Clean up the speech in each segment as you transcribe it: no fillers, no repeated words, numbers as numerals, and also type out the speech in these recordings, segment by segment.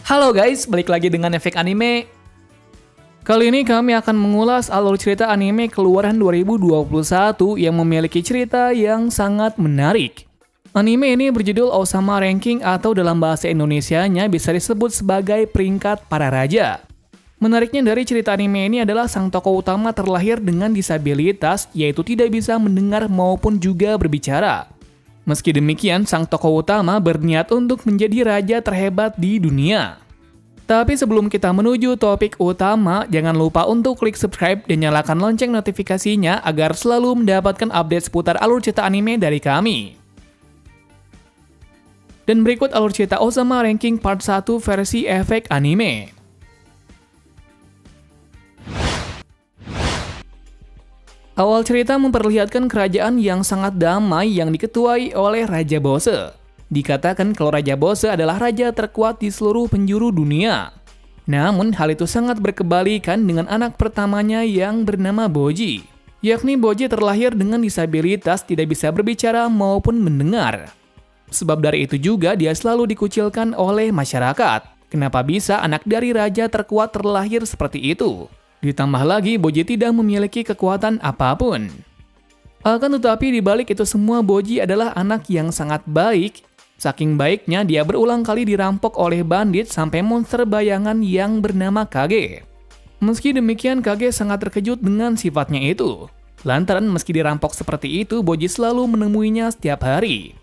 Halo guys, balik lagi dengan Efek Anime. Kali ini kami akan mengulas alur cerita anime keluaran 2021 yang memiliki cerita yang sangat menarik. Anime ini berjudul Osama Ranking atau dalam bahasa Indonesianya bisa disebut sebagai peringkat para raja. Menariknya dari cerita anime ini adalah sang tokoh utama terlahir dengan disabilitas, yaitu tidak bisa mendengar maupun juga berbicara. Meski demikian, sang tokoh utama berniat untuk menjadi raja terhebat di dunia. Tapi sebelum kita menuju topik utama, jangan lupa untuk klik subscribe dan nyalakan lonceng notifikasinya agar selalu mendapatkan update seputar alur cerita anime dari kami. Dan berikut alur cerita Osama Ranking Part 1 versi Efek Anime. Awal cerita memperlihatkan kerajaan yang sangat damai yang diketuai oleh Raja Bose. Dikatakan kalau Raja Bose adalah raja terkuat di seluruh penjuru dunia. Namun hal itu sangat berkebalikan dengan anak pertamanya yang bernama Boji. Yakni Boji terlahir dengan disabilitas tidak bisa berbicara maupun mendengar. Sebab dari itu juga dia selalu dikucilkan oleh masyarakat. Kenapa bisa anak dari raja terkuat terlahir seperti itu? Ditambah lagi, Boji tidak memiliki kekuatan apapun. Akan tetapi di balik itu semua, Boji adalah anak yang sangat baik. Saking baiknya, dia berulang kali dirampok oleh bandit sampai monster bayangan yang bernama Kage. Meski demikian, Kage sangat terkejut dengan sifatnya itu. Lantaran meski dirampok seperti itu, Boji selalu menemuinya setiap hari.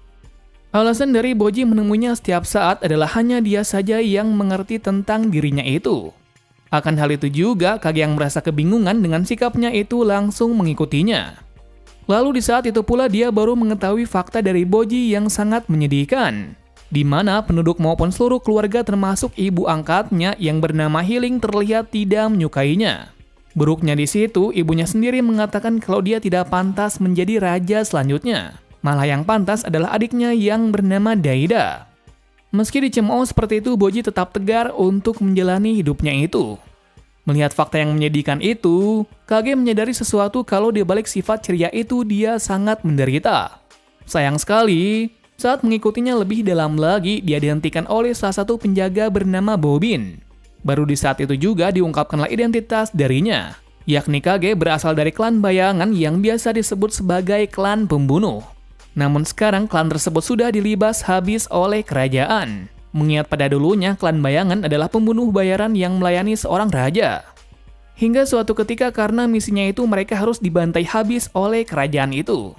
Alasan dari Boji menemuinya setiap saat adalah hanya dia saja yang mengerti tentang dirinya itu. Akan hal itu juga, Kage yang merasa kebingungan dengan sikapnya itu langsung mengikutinya. Lalu di saat itu pula dia baru mengetahui fakta dari Boji yang sangat menyedihkan. Di mana penduduk maupun seluruh keluarga termasuk ibu angkatnya yang bernama Healing terlihat tidak menyukainya. Buruknya di situ, ibunya sendiri mengatakan kalau dia tidak pantas menjadi raja selanjutnya. Malah yang pantas adalah adiknya yang bernama Daida. Meski dicemooh seperti itu, Boji tetap tegar untuk menjalani hidupnya itu. Melihat fakta yang menyedihkan itu, Kage menyadari sesuatu kalau di balik sifat ceria itu dia sangat menderita. Sayang sekali, saat mengikutinya lebih dalam lagi, dia dihentikan oleh salah satu penjaga bernama Bobin. Baru di saat itu juga diungkapkanlah identitas darinya, yakni Kage berasal dari klan bayangan yang biasa disebut sebagai klan pembunuh. Namun sekarang klan tersebut sudah dilibas habis oleh kerajaan. Mengingat pada dulunya klan bayangan adalah pembunuh bayaran yang melayani seorang raja. Hingga suatu ketika karena misinya itu mereka harus dibantai habis oleh kerajaan itu.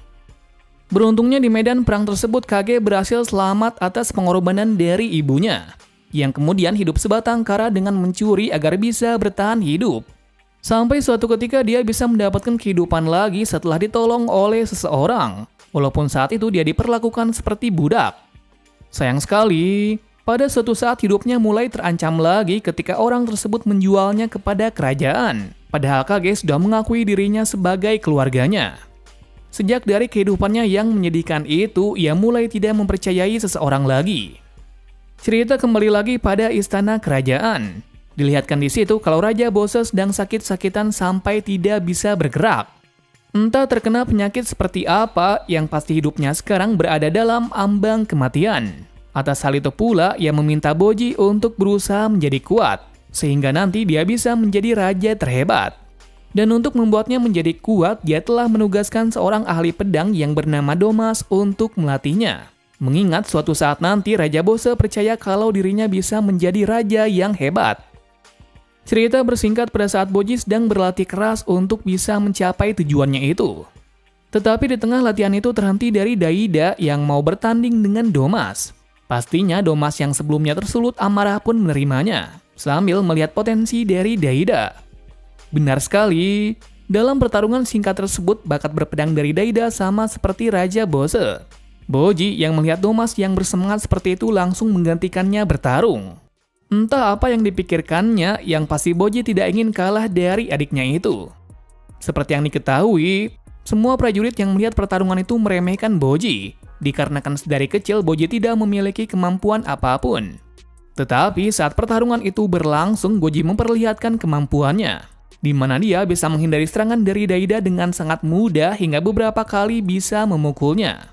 Beruntungnya di medan perang tersebut Kage berhasil selamat atas pengorbanan dari ibunya. Yang kemudian hidup sebatang kara dengan mencuri agar bisa bertahan hidup. Sampai suatu ketika dia bisa mendapatkan kehidupan lagi setelah ditolong oleh seseorang. Walaupun saat itu dia diperlakukan seperti budak. Sayang sekali, pada suatu saat hidupnya mulai terancam lagi ketika orang tersebut menjualnya kepada kerajaan. Padahal Kage sudah mengakui dirinya sebagai keluarganya. Sejak dari kehidupannya yang menyedihkan itu, ia mulai tidak mempercayai seseorang lagi. Cerita kembali lagi pada istana kerajaan. Dilihatkan di situ kalau Raja Bose sedang sakit-sakitan sampai tidak bisa bergerak. Entah terkena penyakit seperti apa, yang pasti hidupnya sekarang berada dalam ambang kematian. Atas hal itu pula, ia meminta Boji untuk berusaha menjadi kuat, sehingga nanti dia bisa menjadi raja terhebat. Dan untuk membuatnya menjadi kuat, dia telah menugaskan seorang ahli pedang yang bernama Domas untuk melatihnya. Mengingat suatu saat nanti Raja Bose percaya kalau dirinya bisa menjadi raja yang hebat. Cerita bersingkat pada saat Boji sedang berlatih keras untuk bisa mencapai tujuannya itu. Tetapi di tengah latihan itu terhenti dari Daida yang mau bertanding dengan Domas. Pastinya Domas yang sebelumnya tersulut amarah pun menerimanya, sambil melihat potensi dari Daida. Benar sekali, dalam pertarungan singkat tersebut bakat berpedang dari Daida sama seperti Raja Bose. Boji yang melihat Domas yang bersemangat seperti itu langsung menggantikannya bertarung. Entah apa yang dipikirkannya, yang pasti Boji tidak ingin kalah dari adiknya itu. Seperti yang diketahui, semua prajurit yang melihat pertarungan itu meremehkan Boji, dikarenakan dari kecil Boji tidak memiliki kemampuan apapun. Tetapi saat pertarungan itu berlangsung, Boji memperlihatkan kemampuannya, di mana dia bisa menghindari serangan dari Daida dengan sangat mudah hingga beberapa kali bisa memukulnya.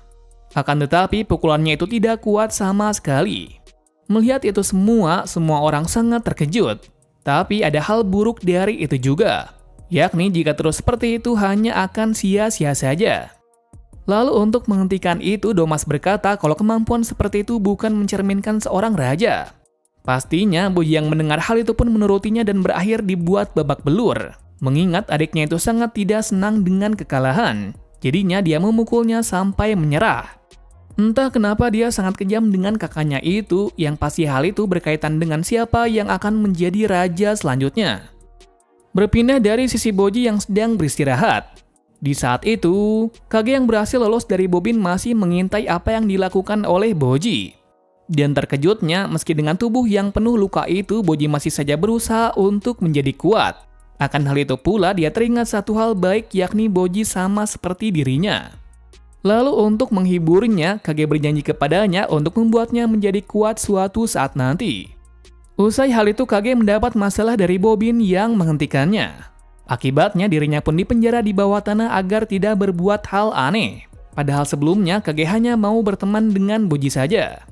Akan tetapi pukulannya itu tidak kuat sama sekali. Melihat itu semua orang sangat terkejut. Tapi ada hal buruk dari itu juga, yakni jika terus seperti itu hanya akan sia-sia saja. Lalu untuk menghentikan itu, Domas berkata kalau kemampuan seperti itu bukan mencerminkan seorang raja. Pastinya Boji yang mendengar hal itu pun menurutinya dan berakhir dibuat babak belur. Mengingat adiknya itu sangat tidak senang dengan kekalahan, jadinya dia memukulnya sampai menyerah. Entah kenapa dia sangat kejam dengan kakaknya itu, yang pasti hal itu berkaitan dengan siapa yang akan menjadi raja selanjutnya. Berpindah dari sisi Boji yang sedang beristirahat. Di saat itu, Kage yang berhasil lolos dari Bobin masih mengintai apa yang dilakukan oleh Boji. Dan terkejutnya, meski dengan tubuh yang penuh luka itu, Boji masih saja berusaha untuk menjadi kuat. Akan hal itu pula, dia teringat satu hal baik, yakni Boji sama seperti dirinya. Lalu untuk menghiburnya, Kage berjanji kepadanya untuk membuatnya menjadi kuat suatu saat nanti. Usai hal itu, Kage mendapat masalah dari Bobin yang menghentikannya. Akibatnya dirinya pun dipenjara di bawah tanah agar tidak berbuat hal aneh. Padahal sebelumnya Kage hanya mau berteman dengan Boji saja.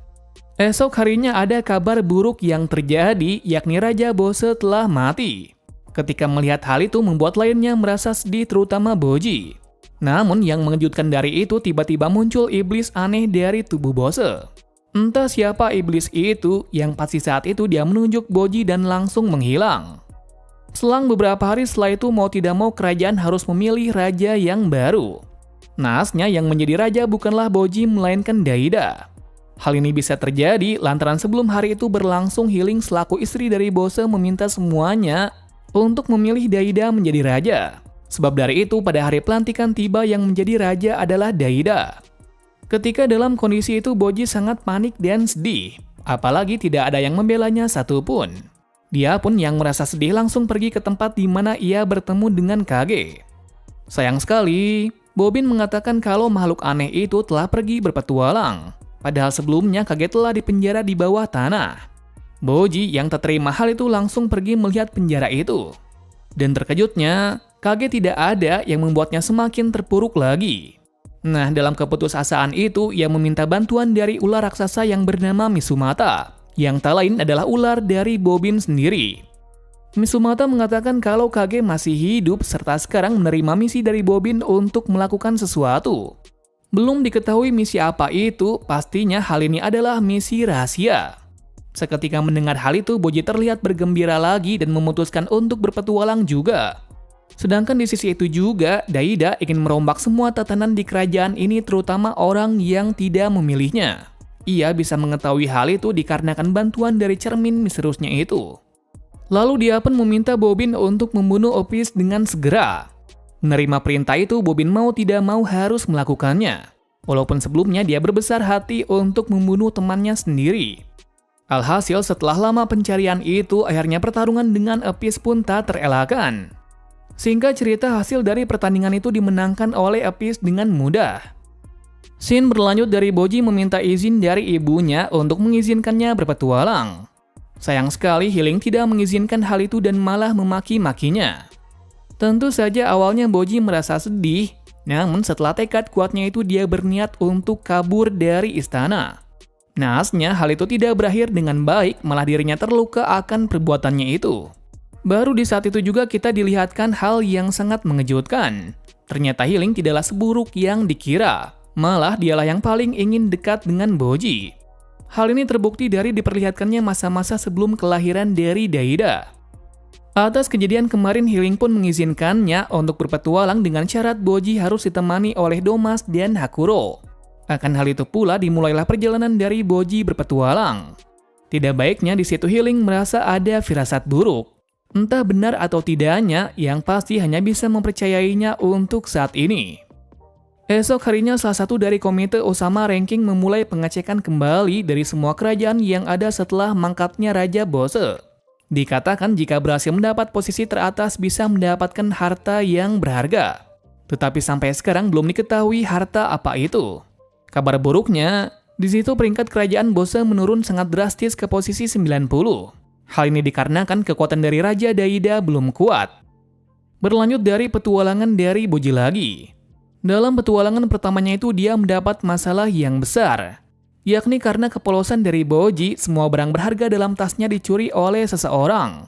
Esok harinya ada kabar buruk yang terjadi, yakni Raja Bose telah mati. Ketika melihat hal itu membuat lainnya merasa sedih, terutama Boji. Namun yang mengejutkan dari itu, tiba-tiba muncul iblis aneh dari tubuh Bose. Entah siapa iblis itu, yang pasti saat itu dia menunjuk Boji dan langsung menghilang. Selang beberapa hari setelah itu, mau tidak mau kerajaan harus memilih raja yang baru. Naasnya yang menjadi raja bukanlah Boji melainkan Daida. Hal ini bisa terjadi lantaran sebelum hari itu berlangsung, Hiling selaku istri dari Bose meminta semuanya untuk memilih Daida menjadi raja. Sebab dari itu pada hari pelantikan tiba yang menjadi raja adalah Daida. Ketika dalam kondisi itu Boji sangat panik dan sedih, apalagi tidak ada yang membelanya satupun. Dia pun yang merasa sedih langsung pergi ke tempat di mana ia bertemu dengan Kage. Sayang sekali, Bobin mengatakan kalau makhluk aneh itu telah pergi berpetualang. Padahal sebelumnya Kage telah dipenjara di bawah tanah. Boji yang tak terima hal itu langsung pergi melihat penjara itu. Dan terkejutnya, Kage tidak ada yang membuatnya semakin terpuruk lagi. Nah, dalam keputusasaan itu, ia meminta bantuan dari ular raksasa yang bernama Misumata. Yang tak lain adalah ular dari Bobin sendiri. Misumata mengatakan kalau Kage masih hidup serta sekarang menerima misi dari Bobin untuk melakukan sesuatu. Belum diketahui misi apa itu, pastinya hal ini adalah misi rahasia. Seketika mendengar hal itu, Boji terlihat bergembira lagi dan memutuskan untuk berpetualang juga. Sedangkan di sisi itu juga, Daida ingin merombak semua tatanan di kerajaan ini, terutama orang yang tidak memilihnya. Ia bisa mengetahui hal itu dikarenakan bantuan dari cermin misteriusnya itu. Lalu dia pun meminta Bobin untuk membunuh Opis dengan segera. Menerima perintah itu, Bobin mau tidak mau harus melakukannya. Walaupun sebelumnya dia berbesar hati untuk membunuh temannya sendiri. Alhasil setelah lama pencarian itu, akhirnya pertarungan dengan Opis pun tak terelakkan. Singkat cerita, hasil dari pertandingan itu dimenangkan oleh Opis dengan mudah. Scene berlanjut dari Boji meminta izin dari ibunya untuk mengizinkannya berpetualang. Sayang sekali Hiling tidak mengizinkan hal itu dan malah memaki-makinya. Tentu saja awalnya Boji merasa sedih, namun setelah tekad kuatnya itu dia berniat untuk kabur dari istana. Naasnya hal itu tidak berakhir dengan baik, malah dirinya terluka akan perbuatannya itu. Baru di saat itu juga kita dilihatkan hal yang sangat mengejutkan. Ternyata Hiling tidaklah seburuk yang dikira. Malah dialah yang paling ingin dekat dengan Boji. Hal ini terbukti dari diperlihatkannya masa-masa sebelum kelahiran dari Daida. Atas kejadian kemarin, Hiling pun mengizinkannya untuk berpetualang dengan syarat Boji harus ditemani oleh Domas dan Hakuro. Akan hal itu pula dimulailah perjalanan dari Boji berpetualang. Tidak baiknya di situ Hiling merasa ada firasat buruk. Entah benar atau tidaknya, yang pasti hanya bisa mempercayainya untuk saat ini. Esok harinya salah satu dari komite Osama Ranking memulai pengecekan kembali dari semua kerajaan yang ada setelah mangkatnya Raja Bose. Dikatakan jika berhasil mendapat posisi teratas bisa mendapatkan harta yang berharga. Tetapi sampai sekarang belum diketahui harta apa itu. Kabar buruknya, di situ peringkat kerajaan Bose menurun sangat drastis ke posisi 90. Hal ini dikarenakan kekuatan dari Raja Daida belum kuat. Berlanjut dari petualangan dari Boji lagi. Dalam petualangan pertamanya itu dia mendapat masalah yang besar. Yakni karena kepolosan dari Boji, semua barang berharga dalam tasnya dicuri oleh seseorang.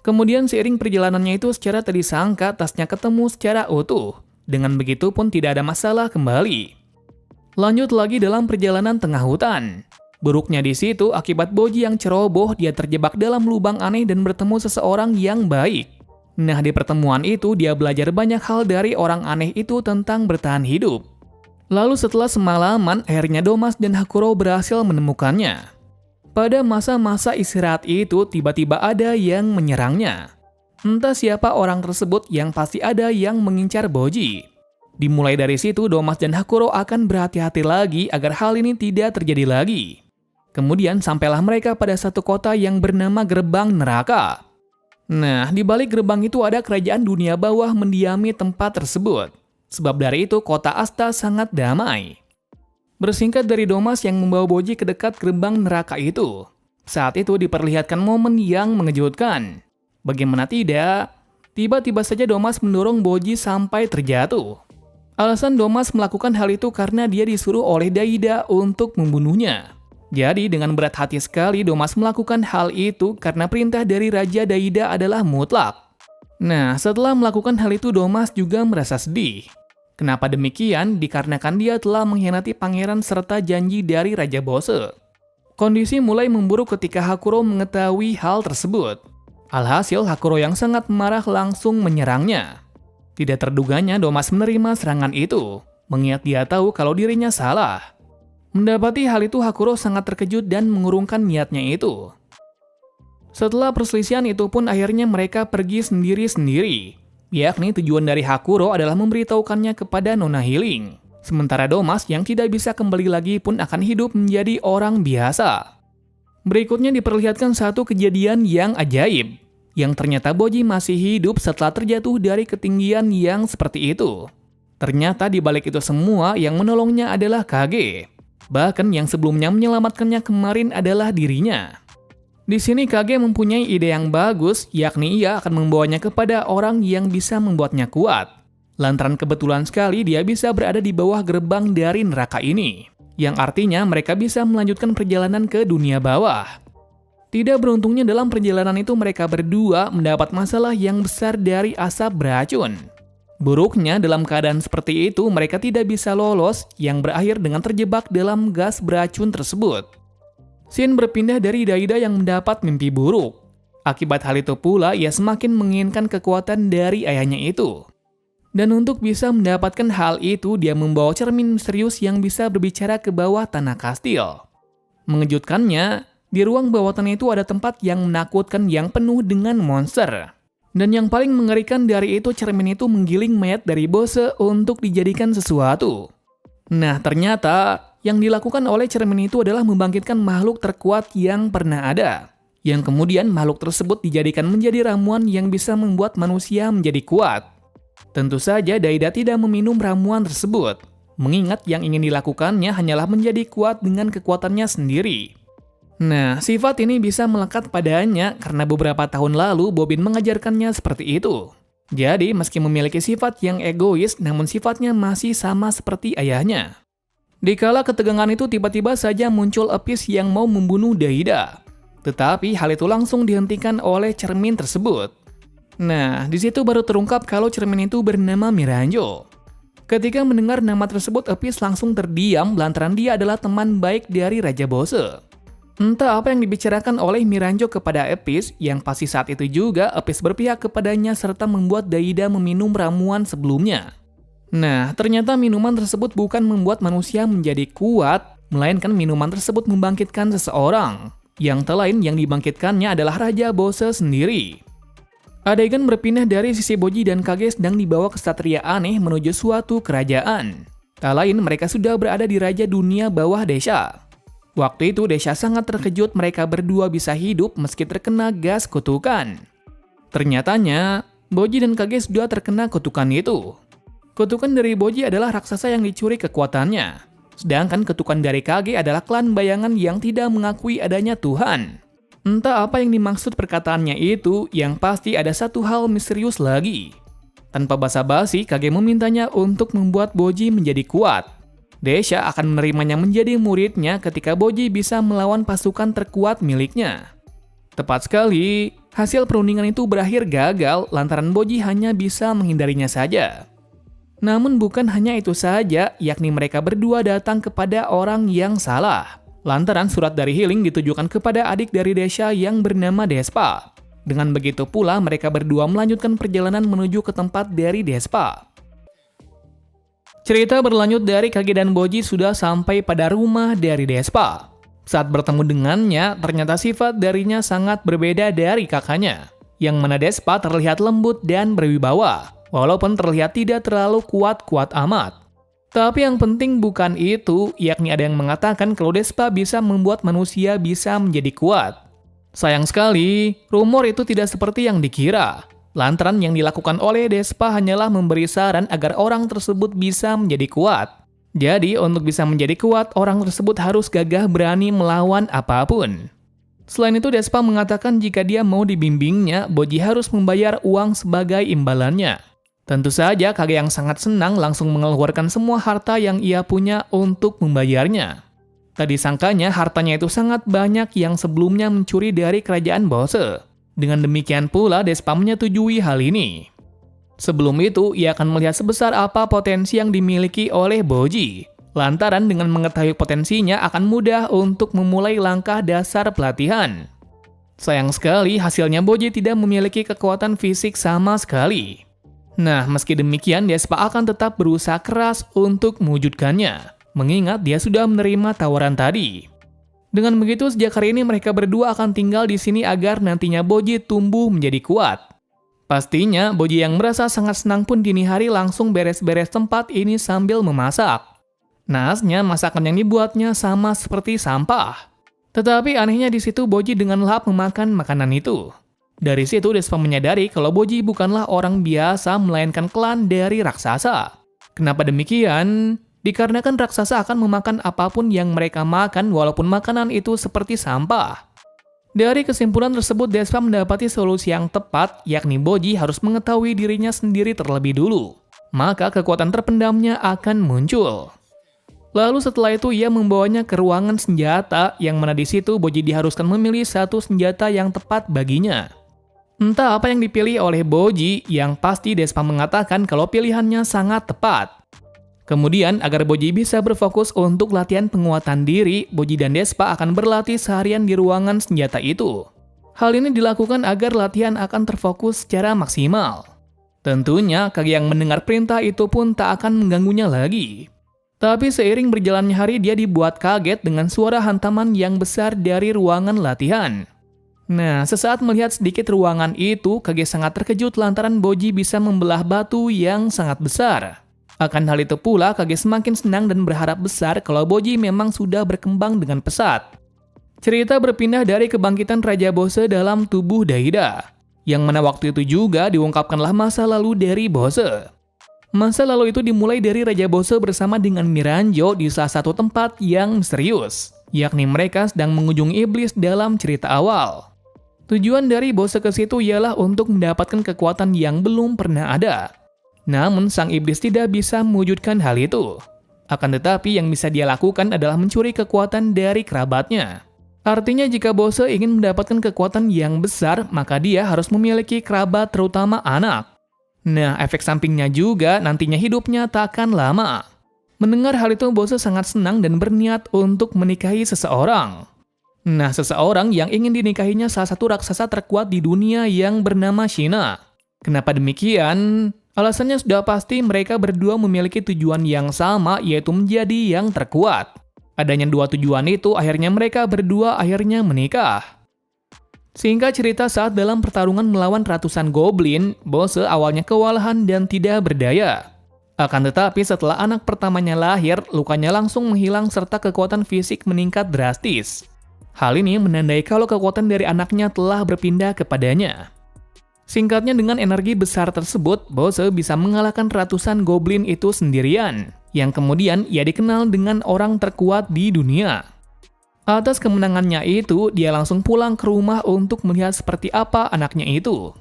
Kemudian seiring perjalanannya itu secara tak disangka tasnya ketemu secara utuh. Dengan begitu pun tidak ada masalah kembali. Lanjut lagi dalam perjalanan tengah hutan. Buruknya di situ akibat Boji yang ceroboh, dia terjebak dalam lubang aneh dan bertemu seseorang yang baik. Nah, di pertemuan itu dia belajar banyak hal dari orang aneh itu tentang bertahan hidup. Lalu setelah semalaman, akhirnya Domas dan Hakuro berhasil menemukannya. Pada masa-masa istirahat itu, tiba-tiba ada yang menyerangnya. Entah siapa orang tersebut, yang pasti ada yang mengincar Boji. Dimulai dari situ, Domas dan Hakuro akan berhati-hati lagi agar hal ini tidak terjadi lagi. Kemudian sampailah mereka pada satu kota yang bernama Gerbang Neraka. Nah, di balik gerbang itu ada kerajaan dunia bawah mendiami tempat tersebut. Sebab dari itu kota Asta sangat damai. Bersingkat dari Domas yang membawa Boji ke dekat gerbang neraka itu. Saat itu diperlihatkan momen yang mengejutkan. Bagaimana tidak, tiba-tiba saja Domas mendorong Boji sampai terjatuh. Alasan Domas melakukan hal itu karena dia disuruh oleh Daida untuk membunuhnya. Jadi dengan berat hati sekali Domas melakukan hal itu karena perintah dari Raja Daida adalah mutlak. Nah, setelah melakukan hal itu Domas juga merasa sedih. Kenapa demikian? Dikarenakan dia telah mengkhianati pangeran serta janji dari Raja Bose. Kondisi mulai memburuk ketika Hakuro mengetahui hal tersebut. Alhasil Hakuro yang sangat marah langsung menyerangnya. Tidak terduganya Domas menerima serangan itu, mengingat dia tahu kalau dirinya salah. Mendapati hal itu Hakuro sangat terkejut dan mengurungkan niatnya itu. Setelah perselisihan itu pun akhirnya mereka pergi sendiri-sendiri. Yakni tujuan dari Hakuro adalah memberitahukannya kepada Nona Healing. Sementara Domas yang tidak bisa kembali lagi pun akan hidup menjadi orang biasa. Berikutnya diperlihatkan satu kejadian yang ajaib. Yang ternyata Boji masih hidup setelah terjatuh dari ketinggian yang seperti itu. Ternyata di balik itu semua yang menolongnya adalah Kage. Bahkan yang sebelumnya menyelamatkannya kemarin adalah dirinya. Di sini Kage mempunyai ide yang bagus, yakni ia akan membawanya kepada orang yang bisa membuatnya kuat. Lantaran kebetulan sekali dia bisa berada di bawah gerbang dari neraka ini, yang artinya mereka bisa melanjutkan perjalanan ke dunia bawah. Tidak beruntungnya dalam perjalanan itu mereka berdua mendapat masalah yang besar dari asap beracun. Buruknya dalam keadaan seperti itu mereka tidak bisa lolos, yang berakhir dengan terjebak dalam gas beracun tersebut. Shin berpindah dari Daida yang mendapat mimpi buruk. Akibat hal itu pula ia semakin menginginkan kekuatan dari ayahnya itu. Dan untuk bisa mendapatkan hal itu dia membawa cermin misterius yang bisa berbicara ke bawah tanah kastil. Mengejutkannya, di ruang bawah tanah itu ada tempat yang menakutkan yang penuh dengan monster. Dan yang paling mengerikan dari itu cermin itu menggiling mayat dari Bose untuk dijadikan sesuatu. Nah, ternyata yang dilakukan oleh cermin itu adalah membangkitkan makhluk terkuat yang pernah ada. Yang kemudian makhluk tersebut dijadikan menjadi ramuan yang bisa membuat manusia menjadi kuat. Tentu saja Daida tidak meminum ramuan tersebut, mengingat yang ingin dilakukannya hanyalah menjadi kuat dengan kekuatannya sendiri. Nah, sifat ini bisa melekat padanya karena beberapa tahun lalu Bobin mengajarkannya seperti itu. Jadi, meski memiliki sifat yang egois, namun sifatnya masih sama seperti ayahnya. Dikala ketegangan itu tiba-tiba saja muncul Epis yang mau membunuh Daida. Tetapi hal itu langsung dihentikan oleh cermin tersebut. Nah, di situ baru terungkap kalau cermin itu bernama Miranjo. Ketika mendengar nama tersebut, Epis langsung terdiam lantaran dia adalah teman baik dari Raja Bose. Entah apa yang dibicarakan oleh Miranjo kepada Epis, yang pasti saat itu juga Epis berpihak kepadanya serta membuat Daida meminum ramuan sebelumnya. Nah, ternyata minuman tersebut bukan membuat manusia menjadi kuat, melainkan minuman tersebut membangkitkan seseorang. Yang lain yang dibangkitkannya adalah Raja Bose sendiri. Adegan berpindah dari sisi Boji dan Kage sedang dibawa ke Satria Aneh menuju suatu kerajaan. Tak lain mereka sudah berada di Raja Dunia Bawah Desa. Waktu itu Desha sangat terkejut mereka berdua bisa hidup meski terkena gas kutukan. Ternyatanya, Boji dan Kage sudah terkena kutukan itu. Kutukan dari Boji adalah raksasa yang dicuri kekuatannya. Sedangkan kutukan dari Kage adalah klan bayangan yang tidak mengakui adanya Tuhan. Entah apa yang dimaksud perkataannya itu, yang pasti ada satu hal misterius lagi. Tanpa basa-basi, Kage memintanya untuk membuat Boji menjadi kuat. Desha akan menerimanya menjadi muridnya ketika Boji bisa melawan pasukan terkuat miliknya. Tepat sekali, hasil perundingan itu berakhir gagal lantaran Boji hanya bisa menghindarinya saja. Namun bukan hanya itu saja, yakni mereka berdua datang kepada orang yang salah. Lantaran surat dari Healing ditujukan kepada adik dari Desha yang bernama Despa. Dengan begitu pula mereka berdua melanjutkan perjalanan menuju ke tempat dari Despa. Cerita berlanjut dari Kage dan Boji sudah sampai pada rumah dari Despa. Saat bertemu dengannya, ternyata sifat darinya sangat berbeda dari kakaknya. Yang mana Despa terlihat lembut dan berwibawa, walaupun terlihat tidak terlalu kuat-kuat amat. Tapi yang penting bukan itu, yakni ada yang mengatakan kalau Despa bisa membuat manusia bisa menjadi kuat. Sayang sekali, rumor itu tidak seperti yang dikira. Lantaran yang dilakukan oleh Despa hanyalah memberi saran agar orang tersebut bisa menjadi kuat. Jadi, untuk bisa menjadi kuat, orang tersebut harus gagah berani melawan apapun. Selain itu, Despa mengatakan jika dia mau dibimbingnya, Boji harus membayar uang sebagai imbalannya. Tentu saja, Kage yang sangat senang langsung mengeluarkan semua harta yang ia punya untuk membayarnya. Tadi sangkanya hartanya itu sangat banyak yang sebelumnya mencuri dari kerajaan Bose. Dengan demikian pula, Despa menyetujui hal ini. Sebelum itu, ia akan melihat sebesar apa potensi yang dimiliki oleh Boji. Lantaran dengan mengetahui potensinya akan mudah untuk memulai langkah dasar pelatihan. Sayang sekali, hasilnya Boji tidak memiliki kekuatan fisik sama sekali. Nah, meski demikian, Despa akan tetap berusaha keras untuk mewujudkannya, mengingat dia sudah menerima tawaran tadi. Dengan begitu, sejak hari ini mereka berdua akan tinggal di sini agar nantinya Boji tumbuh menjadi kuat. Pastinya, Boji yang merasa sangat senang pun dini hari langsung beres-beres tempat ini sambil memasak. Naasnya, masakan yang dibuatnya sama seperti sampah. Tetapi anehnya di situ Boji dengan lahap memakan makanan itu. Dari situ Despa menyadari kalau Boji bukanlah orang biasa melainkan klan dari raksasa. Kenapa demikian? Dikarenakan raksasa akan memakan apapun yang mereka makan walaupun makanan itu seperti sampah. Dari kesimpulan tersebut, Despa mendapati solusi yang tepat, yakni Boji harus mengetahui dirinya sendiri terlebih dulu. Maka kekuatan terpendamnya akan muncul. Lalu setelah itu ia membawanya ke ruangan senjata, yang mana di situ Boji diharuskan memilih satu senjata yang tepat baginya. Entah apa yang dipilih oleh Boji, yang pasti Despa mengatakan kalau pilihannya sangat tepat. Kemudian, agar Boji bisa berfokus untuk latihan penguatan diri, Boji dan Despa akan berlatih seharian di ruangan senjata itu. Hal ini dilakukan agar latihan akan terfokus secara maksimal. Tentunya, Kage yang mendengar perintah itu pun tak akan mengganggunya lagi. Tapi seiring berjalannya hari, dia dibuat kaget dengan suara hantaman yang besar dari ruangan latihan. Nah, sesaat melihat sedikit ruangan itu, Kage sangat terkejut lantaran Boji bisa membelah batu yang sangat besar. Akan hal itu pula, Kage semakin senang dan berharap besar kalau Boji memang sudah berkembang dengan pesat. Cerita berpindah dari kebangkitan Raja Bose dalam tubuh Daida, yang mana waktu itu juga diungkapkanlah masa lalu dari Bose. Masa lalu itu dimulai dari Raja Bose bersama dengan Miranjo di salah satu tempat yang misterius, yakni mereka sedang mengunjungi iblis dalam cerita awal. Tujuan dari Bose ke situ ialah untuk mendapatkan kekuatan yang belum pernah ada. Namun sang iblis tidak bisa mewujudkan hal itu. Akan tetapi yang bisa dia lakukan adalah mencuri kekuatan dari kerabatnya. Artinya jika Bose ingin mendapatkan kekuatan yang besar, maka dia harus memiliki kerabat terutama anak. Nah, efek sampingnya juga nantinya hidupnya tak akan lama. Mendengar hal itu, Bose sangat senang dan berniat untuk menikahi seseorang. Nah, seseorang yang ingin dinikahinya salah satu raksasa terkuat di dunia yang bernama Shina. Kenapa demikian? Alasannya sudah pasti mereka berdua memiliki tujuan yang sama, yaitu menjadi yang terkuat. Adanya dua tujuan itu, akhirnya mereka berdua akhirnya menikah. Singkat cerita, saat dalam pertarungan melawan ratusan goblin, Bose awalnya kewalahan dan tidak berdaya. Akan tetapi setelah anak pertamanya lahir, lukanya langsung menghilang serta kekuatan fisik meningkat drastis. Hal ini menandai kalau kekuatan dari anaknya telah berpindah kepadanya. Singkatnya, dengan energi besar tersebut, Bose bisa mengalahkan ratusan goblin itu sendirian, yang kemudian ia dikenal dengan orang terkuat di dunia. Atas kemenangannya itu, dia langsung pulang ke rumah untuk melihat seperti apa anaknya itu.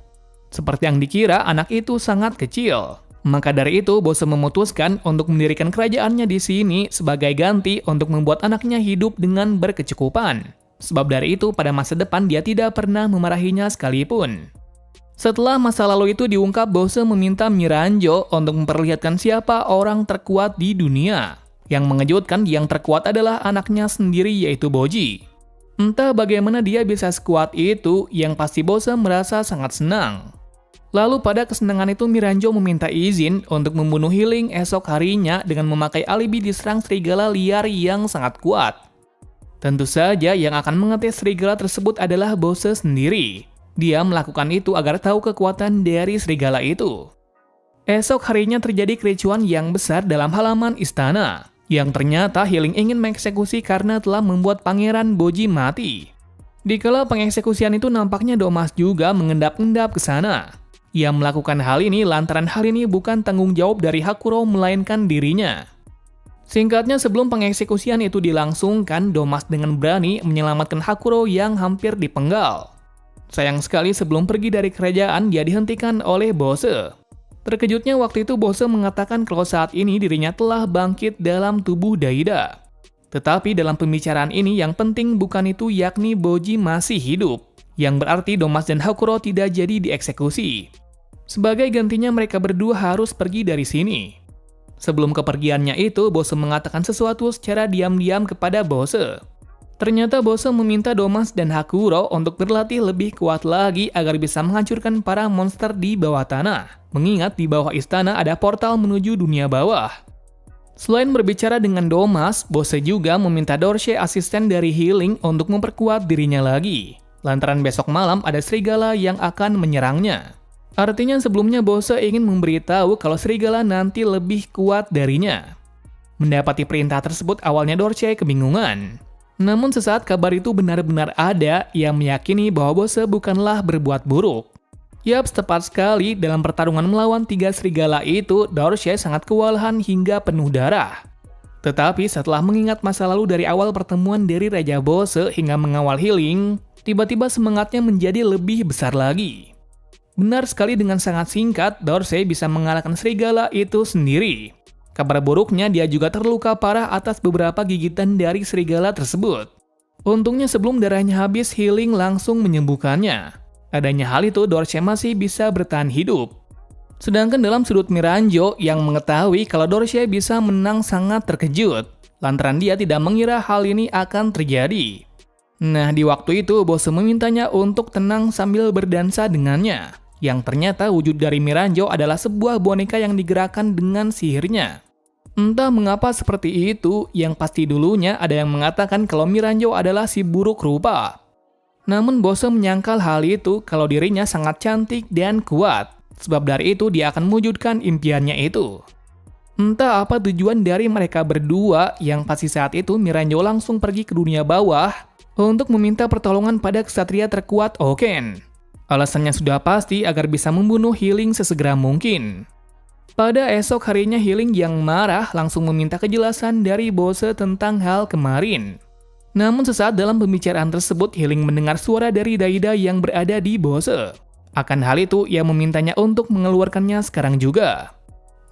Seperti yang dikira, anak itu sangat kecil. Maka dari itu, Bose memutuskan untuk mendirikan kerajaannya di sini sebagai ganti untuk membuat anaknya hidup dengan berkecukupan. Sebab dari itu, pada masa depan dia tidak pernah memarahinya sekalipun. Setelah masa lalu itu diungkap, Bose meminta Miranjo untuk memperlihatkan siapa orang terkuat di dunia. Yang mengejutkan, yang terkuat adalah anaknya sendiri, yaitu Boji. Entah bagaimana dia bisa sekuat itu, yang pasti Bose merasa sangat senang. Lalu pada kesenangan itu Miranjo meminta izin untuk membunuh Healing esok harinya dengan memakai alibi diserang serigala liar yang sangat kuat. Tentu saja yang akan mengetes serigala tersebut adalah Bose sendiri. Dia melakukan itu agar tahu kekuatan dari serigala itu. Esok harinya terjadi kericuan yang besar dalam halaman istana, yang ternyata Healing ingin mengeksekusi karena telah membuat Pangeran Boji mati. Dikala pengeksekusian itu nampaknya Domas juga mengendap-endap ke sana. Ia melakukan hal ini lantaran hal ini bukan tanggung jawab dari Hakuro melainkan dirinya. Singkatnya, sebelum pengeksekusian itu dilangsungkan, Domas dengan berani menyelamatkan Hakuro yang hampir dipenggal. Sayang sekali sebelum pergi dari kerajaan dia dihentikan oleh Bose. Terkejutnya waktu itu Bose mengatakan kalau saat ini dirinya telah bangkit dalam tubuh Daida. Tetapi dalam pembicaraan ini yang penting bukan itu, yakni Boji masih hidup. Yang berarti Domas dan Hakuro tidak jadi dieksekusi. Sebagai gantinya mereka berdua harus pergi dari sini. Sebelum kepergiannya itu, Bose mengatakan sesuatu secara diam-diam kepada Bose. Ternyata Bose meminta Domas dan Hakuro untuk berlatih lebih kuat lagi agar bisa menghancurkan para monster di bawah tanah. Mengingat di bawah istana ada portal menuju dunia bawah. Selain berbicara dengan Domas, Bose juga meminta Dorshe, asisten dari Healing, untuk memperkuat dirinya lagi. Lantaran besok malam ada serigala yang akan menyerangnya. Artinya sebelumnya Bose ingin memberitahu kalau serigala nanti lebih kuat darinya. Mendapati perintah tersebut awalnya Dorshe kebingungan. Namun sesaat kabar itu benar-benar ada yang meyakini bahwa Bose bukanlah berbuat buruk. Yap, tepat sekali dalam pertarungan melawan 3 serigala itu, Dorshe sangat kewalahan hingga penuh darah. Tetapi setelah mengingat masa lalu dari awal pertemuan dari Raja Bose hingga mengawal Healing, tiba-tiba semangatnya menjadi lebih besar lagi. Benar sekali, dengan sangat singkat, Dorshe bisa mengalahkan serigala itu sendiri. Kabar buruknya dia juga terluka parah atas beberapa gigitan dari serigala tersebut. Untungnya sebelum darahnya habis, Healing langsung menyembuhkannya. Adanya hal itu, Dorshe masih bisa bertahan hidup. Sedangkan dalam sudut Miranjo yang mengetahui kalau Dorshe bisa menang sangat terkejut, lantaran dia tidak mengira hal ini akan terjadi. Nah, di waktu itu Bose memintanya untuk tenang sambil berdansa dengannya. Yang ternyata wujud dari Miranjo adalah sebuah boneka yang digerakkan dengan sihirnya. Entah mengapa seperti itu, yang pasti dulunya ada yang mengatakan kalau Miranjo adalah si buruk rupa. Namun Bose menyangkal hal itu kalau dirinya sangat cantik dan kuat. Sebab dari itu dia akan mewujudkan impiannya itu. Entah apa tujuan dari mereka berdua, yang pasti saat itu Miranjo langsung pergi ke dunia bawah untuk meminta pertolongan pada ksatria terkuat Oken. Alasannya sudah pasti agar bisa membunuh Healing sesegera mungkin. Pada esok harinya Healing yang marah langsung meminta kejelasan dari Bose tentang hal kemarin. Namun sesaat dalam pembicaraan tersebut Healing mendengar suara dari Daida yang berada di Bose. Akan hal itu ia memintanya untuk mengeluarkannya sekarang juga.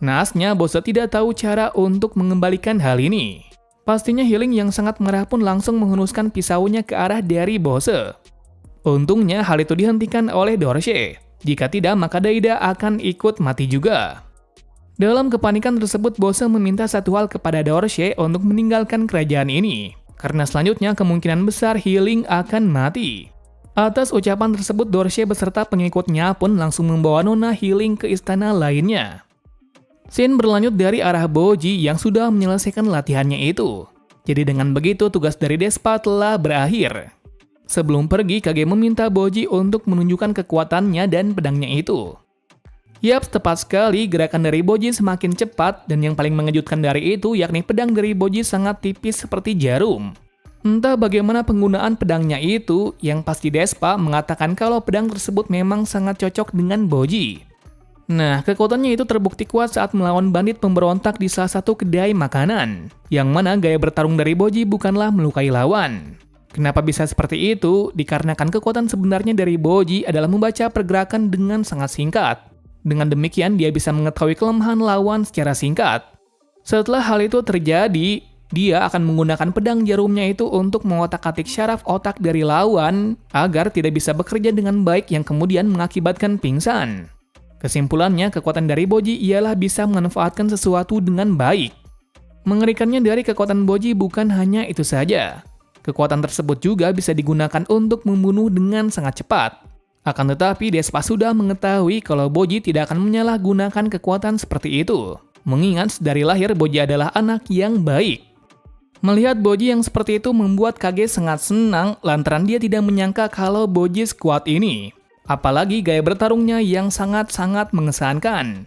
Naasnya Bose tidak tahu cara untuk mengembalikan hal ini. Pastinya Healing yang sangat marah pun langsung menghunuskan pisaunya ke arah dari Bose. Untungnya hal itu dihentikan oleh Dorshe. Jika tidak maka Daida akan ikut mati juga. Dalam kepanikan tersebut Bose meminta satu hal kepada Dorshe untuk meninggalkan kerajaan ini. Karena selanjutnya kemungkinan besar Healing akan mati. Atas ucapan tersebut Dorshe beserta pengikutnya pun langsung membawa Nona Healing ke istana lainnya. Scene berlanjut dari arah Boji yang sudah menyelesaikan latihannya itu. Jadi dengan begitu tugas dari Despa telah berakhir. Sebelum pergi, Kage meminta Boji untuk menunjukkan kekuatannya dan pedangnya itu. Yap, tepat sekali, gerakan dari Boji semakin cepat dan yang paling mengejutkan dari itu yakni pedang dari Boji sangat tipis seperti jarum. Entah bagaimana penggunaan pedangnya itu, yang pasti Despa mengatakan kalau pedang tersebut memang sangat cocok dengan Boji. Nah, kekuatannya itu terbukti kuat saat melawan bandit pemberontak di salah satu kedai makanan, yang mana gaya bertarung dari Boji bukanlah melukai lawan. Kenapa bisa seperti itu? Dikarenakan kekuatan sebenarnya dari Boji adalah membaca pergerakan dengan sangat singkat. Dengan demikian, dia bisa mengetahui kelemahan lawan secara singkat. Setelah hal itu terjadi, dia akan menggunakan pedang jarumnya itu untuk mengotak-atik syaraf otak dari lawan agar tidak bisa bekerja dengan baik yang kemudian mengakibatkan pingsan. Kesimpulannya, kekuatan dari Boji ialah bisa memanfaatkan sesuatu dengan baik. Mengerikannya dari kekuatan Boji bukan hanya itu saja. Kekuatan tersebut juga bisa digunakan untuk membunuh dengan sangat cepat. Akan tetapi, Despa sudah mengetahui kalau Boji tidak akan menyalahgunakan kekuatan seperti itu. Mengingat dari lahir Boji adalah anak yang baik. Melihat Boji yang seperti itu membuat Kage sangat senang lantaran dia tidak menyangka kalau Boji sekuat ini. Apalagi gaya bertarungnya yang sangat-sangat mengesankan.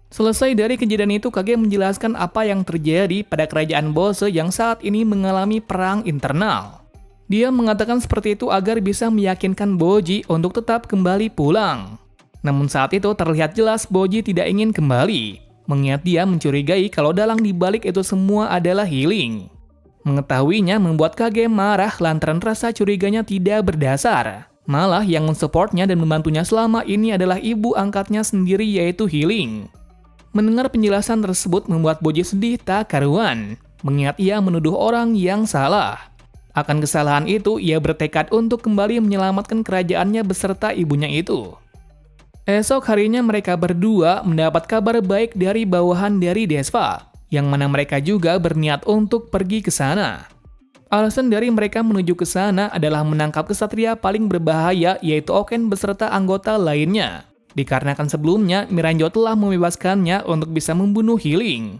Selesai dari kejadian itu, Kage menjelaskan apa yang terjadi pada kerajaan Bose yang saat ini mengalami perang internal. Dia mengatakan seperti itu agar bisa meyakinkan Boji untuk tetap kembali pulang. Namun saat itu terlihat jelas Boji tidak ingin kembali, mengingat dia mencurigai kalau dalang dibalik itu semua adalah healing. Mengetahuinya membuat Kage marah lantaran rasa curiganya tidak berdasar. Malah yang mensupportnya dan membantunya selama ini adalah ibu angkatnya sendiri yaitu Healing. Mendengar penjelasan tersebut membuat Boji sedih tak karuan, mengingat ia menuduh orang yang salah. Akan kesalahan itu, ia bertekad untuk kembali menyelamatkan kerajaannya beserta ibunya itu. Esok harinya mereka berdua mendapat kabar baik dari bawahan dari Despa, yang mana mereka juga berniat untuk pergi ke sana. Alasan dari mereka menuju ke sana adalah menangkap kesatria paling berbahaya yaitu Oken beserta anggota lainnya. Dikarenakan sebelumnya Miranjo telah membebaskannya untuk bisa membunuh Healing.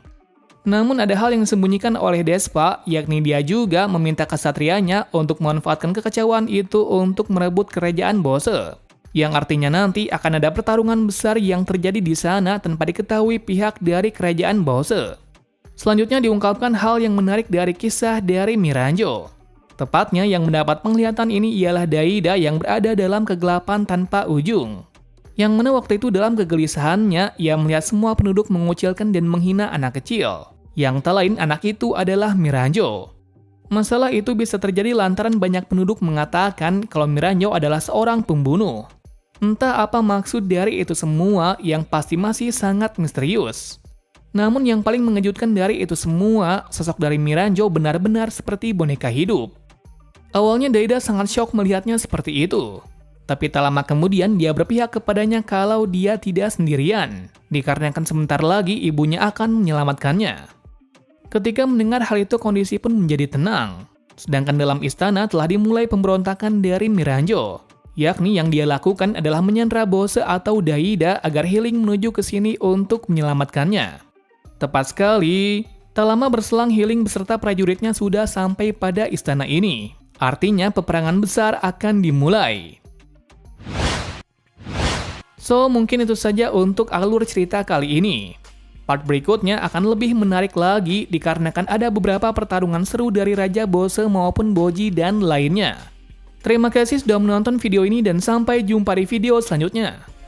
Namun ada hal yang disembunyikan oleh Despa, yakni dia juga meminta kesatrianya untuk memanfaatkan kekacauan itu untuk merebut kerajaan Bose. Yang artinya nanti akan ada pertarungan besar yang terjadi di sana tanpa diketahui pihak dari kerajaan Bose. Selanjutnya diungkapkan hal yang menarik dari kisah dari Miranjo. Tepatnya yang mendapat penglihatan ini ialah Daida yang berada dalam kegelapan tanpa ujung. Yang mana waktu itu dalam kegelisahannya, ia melihat semua penduduk mengucilkan dan menghina anak kecil. Yang tak lain anak itu adalah Miranjo. Masalah itu bisa terjadi lantaran banyak penduduk mengatakan kalau Miranjo adalah seorang pembunuh. Entah apa maksud dari itu semua yang pasti masih sangat misterius. Namun yang paling mengejutkan dari itu semua, sosok dari Miranjo benar-benar seperti boneka hidup. Awalnya Daida sangat syok melihatnya seperti itu. Tapi tak lama kemudian dia berpihak kepadanya kalau dia tidak sendirian, dikarenakan sebentar lagi ibunya akan menyelamatkannya. Ketika mendengar hal itu kondisi pun menjadi tenang, sedangkan dalam istana telah dimulai pemberontakan dari Miranjo, yakni yang dia lakukan adalah menyandra Bose atau Daida agar Healing menuju ke sini untuk menyelamatkannya. Tepat sekali, tak lama berselang Healing beserta prajuritnya sudah sampai pada istana ini, artinya peperangan besar akan dimulai. So, mungkin itu saja untuk alur cerita kali ini. Part berikutnya akan lebih menarik lagi dikarenakan ada beberapa pertarungan seru dari Raja Bose maupun Boji dan lainnya. Terima kasih sudah menonton video ini dan sampai jumpa di video selanjutnya.